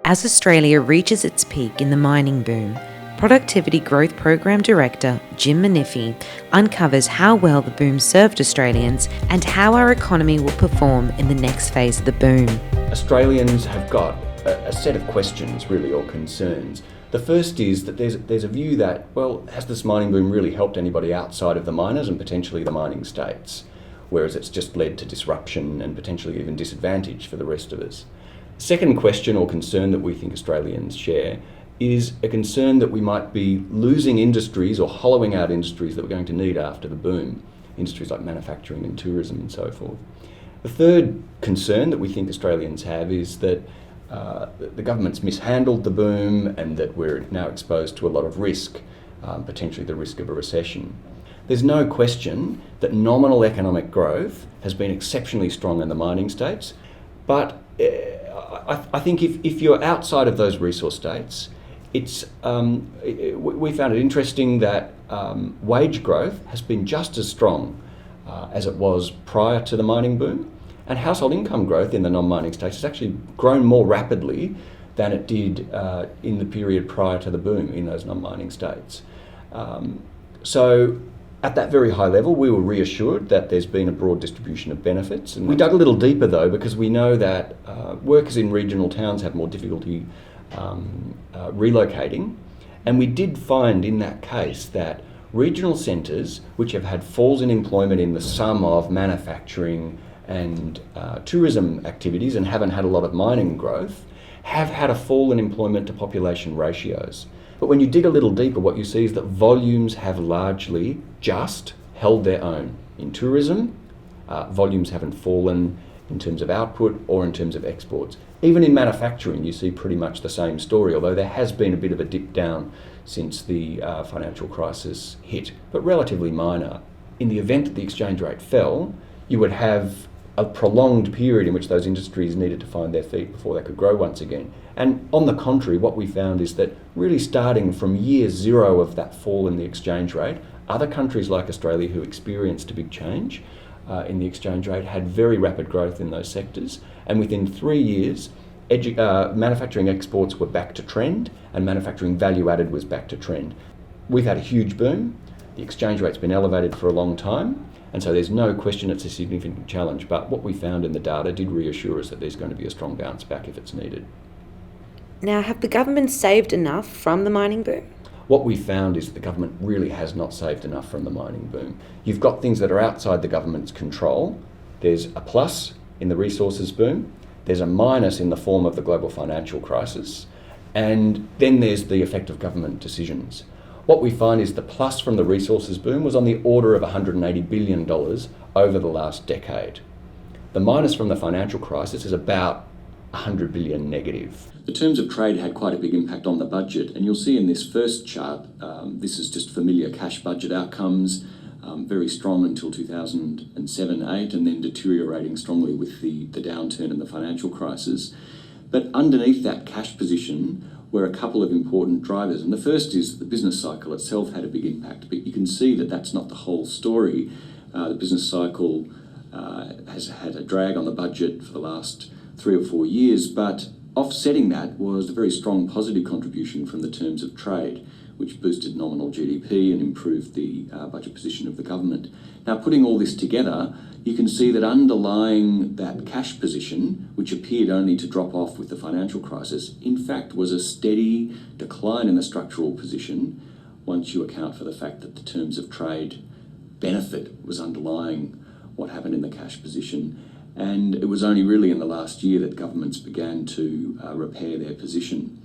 As Australia reaches its peak in the mining boom, Productivity Growth Program Director Jim Minifie uncovers how well the boom served Australians and how our economy will perform in the next phase of the boom. Australians have got a set of questions, really, or concerns. The first is that there's a view that, well, has this mining boom really helped anybody outside of the miners and potentially the mining states? Whereas it's just led to disruption and potentially even disadvantage for the rest of us. Second question or concern that we think Australians share is a concern that we might be losing industries or hollowing out industries that we're going to need after the boom, industries like manufacturing and tourism and so forth. The third concern that we think Australians have is that the government's mishandled the boom and that we're now exposed to a lot of risk, potentially the risk of a recession. There's no question that nominal economic growth has been exceptionally strong in the mining states, but I think if you're outside of those resource states, we found it interesting that wage growth has been just as strong as it was prior to the mining boom, and household income growth in the non-mining states has actually grown more rapidly than it did in the period prior to the boom in those non-mining states. So at that very high level, we were reassured that there's been a broad distribution of benefits. And we dug a little deeper, though, because we know that workers in regional towns have more difficulty relocating. And we did find in that case that regional centres, which have had falls in employment in the sum of manufacturing and tourism activities and haven't had a lot of mining growth, have had a fall in employment to population ratios. But when you dig a little deeper, what you see is that volumes have largely just held their own. In tourism, volumes haven't fallen in terms of output or in terms of exports. Even in manufacturing, you see pretty much the same story, although there has been a bit of a dip down since the financial crisis hit, but relatively minor. In the event that the exchange rate fell, you would have a prolonged period in which those industries needed to find their feet before they could grow once again. And on the contrary, what we found is that really starting from year zero of that fall in the exchange rate, other countries like Australia who experienced a big change in the exchange rate had very rapid growth in those sectors. And within 3 years, manufacturing exports were back to trend and manufacturing value added was back to trend. We've had a huge boom. The exchange rate's been elevated for a long time. And so there's no question it's a significant challenge, but what we found in the data did reassure us that there's going to be a strong bounce back if it's needed. Now, have the government saved enough from the mining boom? What we found is that the government really has not saved enough from the mining boom. You've got things that are outside the government's control. There's a plus in the resources boom. There's a minus in the form of the global financial crisis. And then there's the effect of government decisions. What we find is the plus from the resources boom was on the order of $180 billion over the last decade. The minus from the financial crisis is about $100 billion negative. The terms of trade had quite a big impact on the budget, and you'll see in this first chart, this is just familiar cash budget outcomes, very strong until 2007-8, and then deteriorating strongly with the downturn in the financial crisis. But underneath that cash position were a couple of important drivers. And the first is that the business cycle itself had a big impact, but you can see that that's not the whole story. The business cycle has had a drag on the budget for the last 3 or 4 years, but offsetting that was a very strong positive contribution from the terms of trade, which boosted nominal GDP and improved the budget position of the government. Now, putting all this together, you can see that underlying that cash position, which appeared only to drop off with the financial crisis, in fact was a steady decline in the structural position once you account for the fact that the terms of trade benefit was underlying what happened in the cash position. And it was only really in the last year that governments began to repair their position.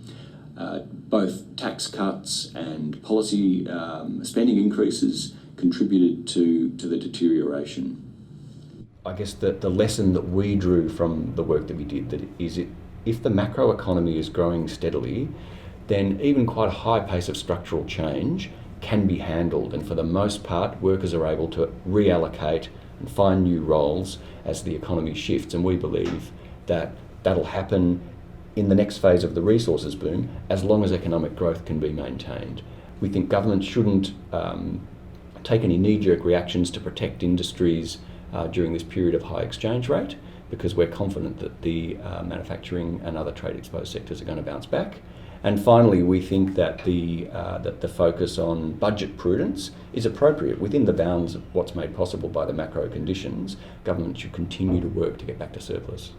Both tax cuts and policy spending increases contributed to the deterioration. I guess that the lesson that we drew from the work that we did if the macroeconomy is growing steadily, then even quite a high pace of structural change can be handled. And for the most part, workers are able to reallocate and find new roles as the economy shifts. And we believe that that'll happen in the next phase of the resources boom as long as economic growth can be maintained. We think government shouldn't take any knee-jerk reactions to protect industries during this period of high exchange rate, because we're confident that the manufacturing and other trade exposed sectors are going to bounce back. And finally, we think that the focus on budget prudence is appropriate within the bounds of what's made possible by the macro conditions. Government should continue to work to get back to surplus.